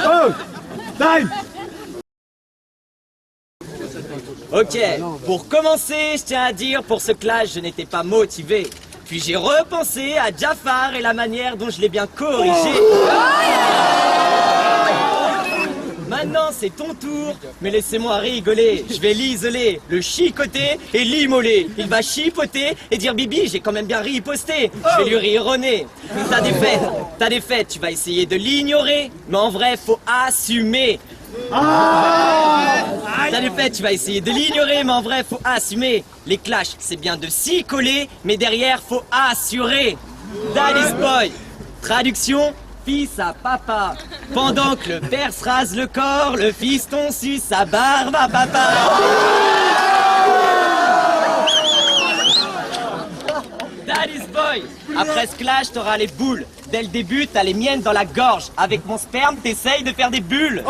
Oh, time. Ok, pour commencer, je tiens à dire, pour ce clash, je n'étais pas motivé. Puis j'ai repensé à Jafar et la manière dont je l'ai bien corrigé. Maintenant, c'est ton tour, mais laissez-moi rigoler. Je vais l'isoler, le chicoter et l'immoler. Il va chipoter et dire Bibi, j'ai quand même bien riposté. Je vais lui rironner. T'as des fêtes, tu vas essayer de l'ignorer, mais en vrai, faut assumer. T'as des fêtes, tu vas essayer de l'ignorer, mais en vrai, faut assumer. Les clashs, c'est bien de s'y coller, mais derrière, faut assurer. Daddy's Boy. Traduction, fils à papa. Pendant que le père se rase le corps, le fiston suce sa barbe à papa. Daddy's Boy. Après ce clash, t'auras les boules. Dès le début, t'as les miennes dans la gorge. Avec mon sperme, t'essayes de faire des bulles.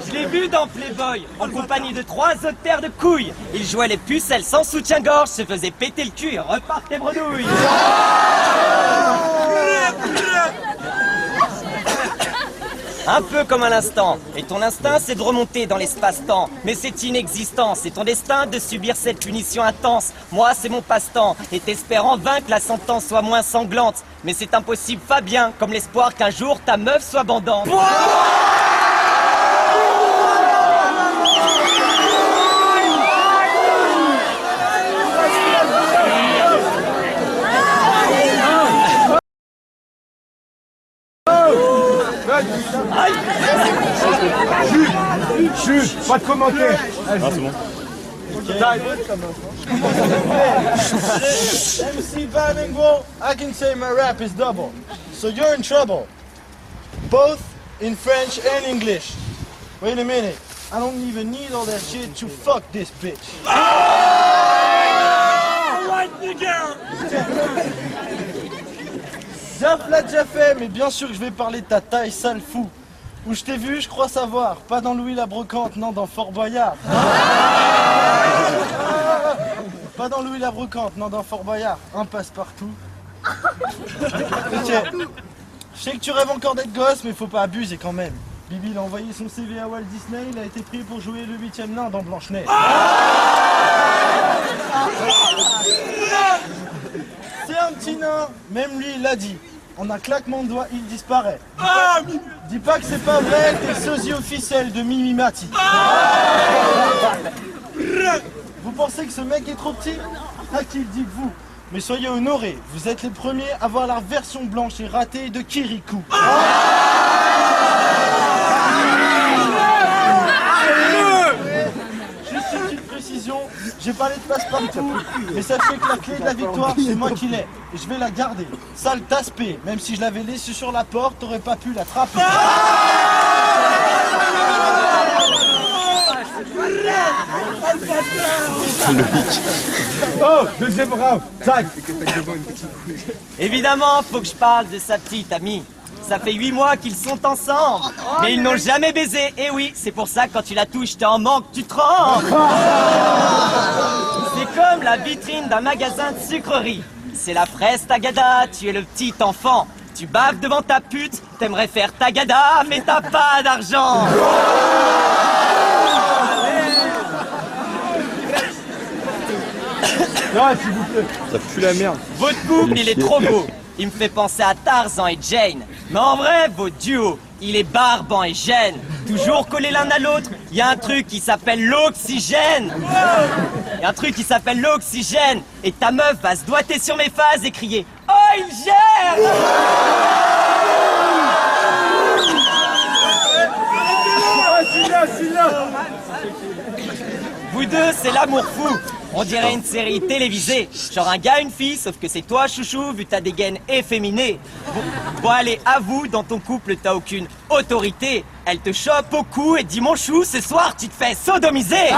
Je l'ai vu dans Playboy, en compagnie de 3 autres paires de couilles. Il jouait les pucelles sans soutien-gorge, se faisait péter le cul et repartait bredouille. Un peu comme un instant. Et ton instinct, c'est de remonter dans l'espace-temps. Mais c'est inexistant. C'est ton destin de subir cette punition intense. Moi, c'est mon passe-temps. Et t'espères en vain que la sentence soit moins sanglante. Mais c'est impossible, Fabien, comme l'espoir qu'un jour ta meuf soit bandante. Chut, pas de commentaires. Ah, c'est bon. MC bilingual, I can say my rap is double. So you're in trouble. Both in French and English. Wait a minute. I don't even need all that shit to fuck this bitch. Zaf l'a déjà fait, mais bien sûr que je vais parler de ta taille, sale fou. Où je t'ai vu, je crois savoir. Pas dans Louis la Brocante, non, dans Fort Boyard. Pas dans Louis la Brocante, non, dans Fort Boyard. Un passe-partout. Ok. Je sais que tu rêves encore d'être gosse, mais faut pas abuser quand même. Bibi, il a envoyé son CV à Walt Disney, il a été pris pour jouer le 8e nain dans Blanche-Neige. C'est un petit nain, même lui il l'a dit. En un claquement de doigts, il disparaît. Dis pas que c'est pas vrai, t'es le sosie officiel de Mimi Mati. Vous pensez que ce mec est trop petit? À qui le dites-vous? Mais soyez honorés, vous êtes les premiers à voir la version blanche et ratée de Kirikou. Juste une petite précision, j'ai parlé de passe-partout, mais sachez que la clé de la victoire, c'est moi qui l'ai, et je vais la garder. Sale tasse-pé, même si je l'avais laissée sur la porte, t'aurais pas pu l'attraper. Oh, deuxième round. Tac. Évidemment, faut que je parle de sa petite amie. Ça fait 8 mois qu'ils sont ensemble, mais ils n'ont jamais baisé. Et oui, c'est pour ça que quand tu la touches, t'es en manque, tu trembles. C'est comme la vitrine d'un magasin de sucreries. C'est la fraise Tagada, tu es le petit enfant. Tu baves devant ta pute, t'aimerais faire Tagada, mais t'as pas d'argent. Non, s'il vous plaît. Ça pue la merde. Votre couple, il est trop beau. Il me fait penser à Tarzan et Jane. Mais en vrai, votre duo, il est Barban et Gêne. Toujours collés l'un à l'autre, il y a un truc qui s'appelle l'oxygène. Il y a un truc qui s'appelle l'oxygène. Et ta meuf va se doiter sur mes phases et crier « Oh, il gère !» Vous deux, c'est l'amour fou. On dirait une série télévisée. Genre un gars, une fille, sauf que c'est toi, chouchou, vu ta dégaine efféminée. Bon, allez, avoue, dans ton couple, t'as aucune autorité. Elle te chope au cou et dit, mon chou, ce soir, tu te fais sodomiser.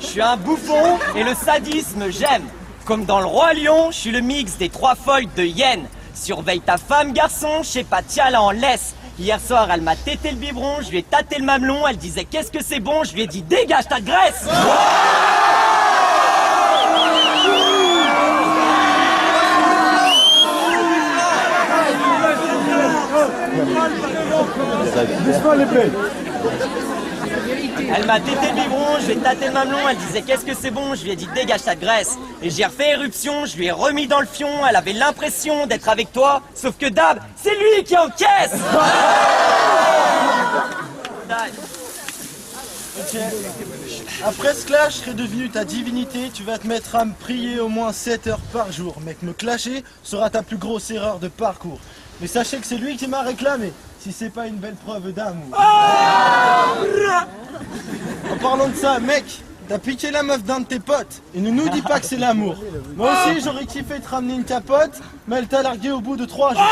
Je suis un bouffon et le sadisme, j'aime. Comme dans le Roi Lion, je suis le mix des 3 folles de Yen. Surveille ta femme, garçon, je sais pas, tiens-la en laisse. Hier soir, elle m'a tété le biberon, je lui ai tâté le mamelon, elle disait qu'est-ce que c'est bon, je lui ai dit dégage ta graisse. Doucement les blés. Elle m'a tété le biberon, je lui ai tâté le mamelon, elle disait qu'est-ce que c'est bon, je lui ai dit dégage ta graisse. Et j'ai refait éruption, je lui ai remis dans le fion, elle avait l'impression d'être avec toi, sauf que Dab, c'est lui qui encaisse. Ok. Après ce clash, je serai devenu ta divinité, tu vas te mettre à me prier au moins 7 heures par jour. Mec, me clasher sera ta plus grosse erreur de parcours. Mais sachez que c'est lui qui m'a réclamé, si c'est pas une belle preuve d'amour. En parlant de ça, mec, t'as piqué la meuf d'un de tes potes, et ne nous dis pas que c'est l'amour. Moi aussi, j'aurais kiffé te ramener une capote, mais elle t'a largué au bout de 3 jours.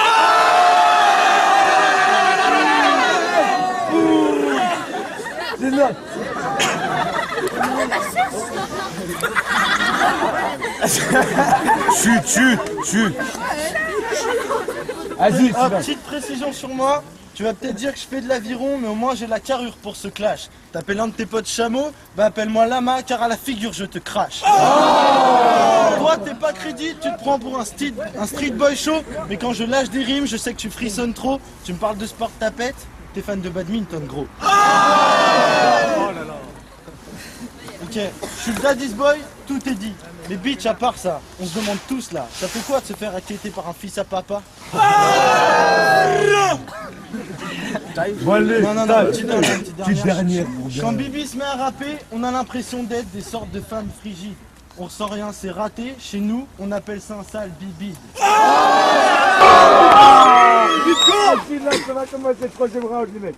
C'est là. Chut. Vas-y, Ah, petite précision sur moi, tu vas peut-être dire que je fais de l'aviron, mais au moins j'ai la carrure pour ce clash. T'appelles un de tes potes chameau, bah appelle-moi Lama, car à la figure je te crache. Toi t'es pas crédit, tu te prends pour un street boy show, mais quand je lâche des rimes, je sais que tu frissonnes trop. Tu me parles de sport tapette, t'es fan de badminton gros. Ok, je suis le daddy's boy, tout est dit. Mais bitch, à part ça, on se demande tous là, ça fait quoi de se faire inquiéter par un fils à papa? Bon, allez, Non, petite petite dernière. Quand Bibi se met à rapper, on a l'impression d'être des sortes de femmes frigides. On ressent rien, c'est raté. Chez nous, on appelle ça un sale bibi. Là, ça va commencer le troisième round, les mecs.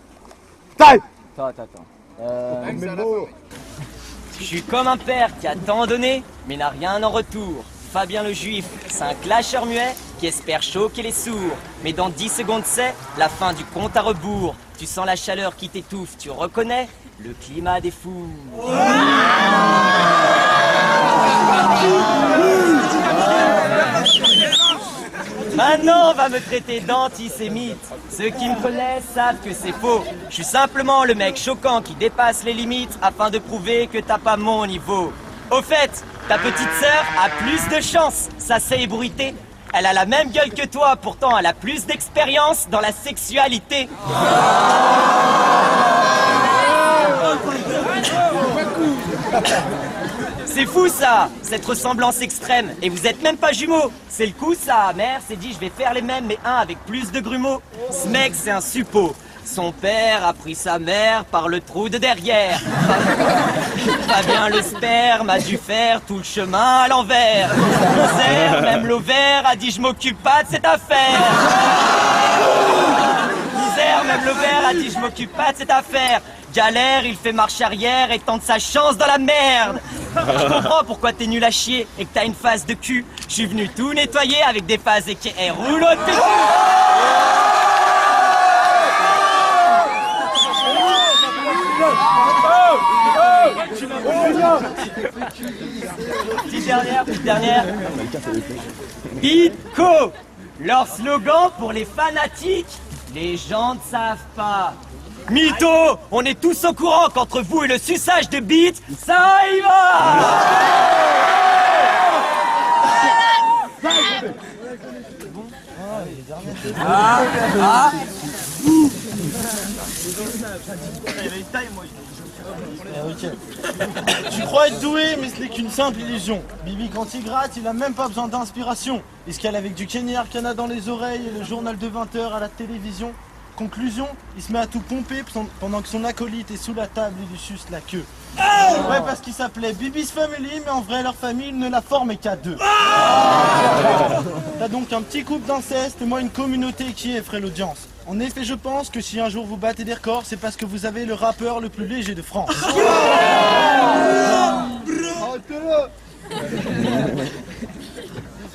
Taille. Attends. Mais bon. Je suis comme un père qui a tant donné, mais n'a rien en retour. Fabien le Juif, c'est un clasheur muet qui espère choquer les sourds. Mais dans 10 secondes c'est la fin du compte à rebours. Tu sens la chaleur qui t'étouffe, tu reconnais le climat des fous. Maintenant on va me traiter d'antisémite. Ceux qui me connaissent savent que c'est faux. Je suis simplement le mec choquant qui dépasse les limites afin de prouver que t'as pas mon niveau. Au fait, ta petite sœur a plus de chance, ça c'est ébruité. Elle a la même gueule que toi, pourtant elle a plus d'expérience dans la sexualité. C'est fou ça, cette ressemblance extrême. Et vous êtes même pas jumeaux. C'est le coup ça, mère s'est dit je vais faire les mêmes mais un avec plus de grumeaux. Ce mec c'est un suppôt. Son père a pris sa mère par le trou de derrière. Fabien le sperme a dû faire tout le chemin à l'envers. Misère, même l'ovaire a dit je m'occupe pas de cette affaire. Misère, même l'ovaire a dit je m'occupe pas de cette affaire. Galère, il fait marche arrière et tente sa chance dans la merde. Je comprends pourquoi t'es nul à chier et que t'as une face de cul. Je suis venu tout nettoyer avec des phases et qui est rouleau de cul. Petite dernière. Bitco, leur slogan pour les fanatiques, les gens ne savent pas. Mytho, on est tous au courant qu'entre vous et le suçage de bite, ça y Ok. Tu crois être doué, mais ce n'est qu'une simple illusion. Bibi, quand il gratte, il a même pas besoin d'inspiration. Il se cale avec du Kenny Arcana dans les oreilles et le journal de 20h à la télévision. Conclusion, il se met à tout pomper pendant que son acolyte est sous la table et lui suce la queue. Ouais, parce qu'il s'appelait Bibi's Family, mais en vrai, leur famille ne la formait qu'à 2. T'as donc un petit couple d'inceste et moi une communauté qui effraie l'audience. En effet, je pense que si un jour vous battez des records, c'est parce que vous avez le rappeur le plus léger de France.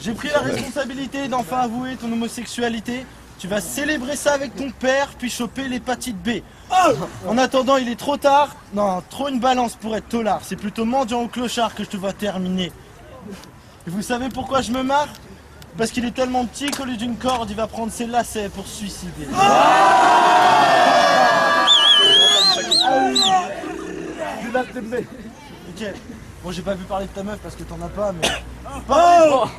J'ai pris la responsabilité d'enfin avouer ton homosexualité. Tu vas célébrer ça avec ton père, puis choper l'hépatite B. En attendant, il est trop tard. Non, trop une balance pour être tolard. C'est plutôt mendiant ou clochard que je te vois terminer. Et vous savez pourquoi je me marre? Parce qu'il est tellement petit qu'au lieu d'une corde, il va prendre ses lacets pour se suicider. Ok. Bon, j'ai pas vu parler de ta meuf parce que t'en as pas, mais...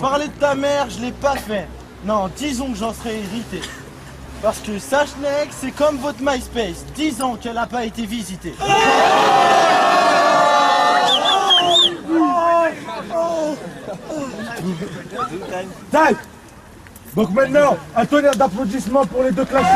Parler de ta mère, je l'ai pas fait. Non, disons que j'en serais irrité. Parce que Sachnek, c'est comme votre MySpace, 10 ans qu'elle n'a pas été visitée. Taille. Donc maintenant, un tonnerre d'applaudissements pour les deux classés.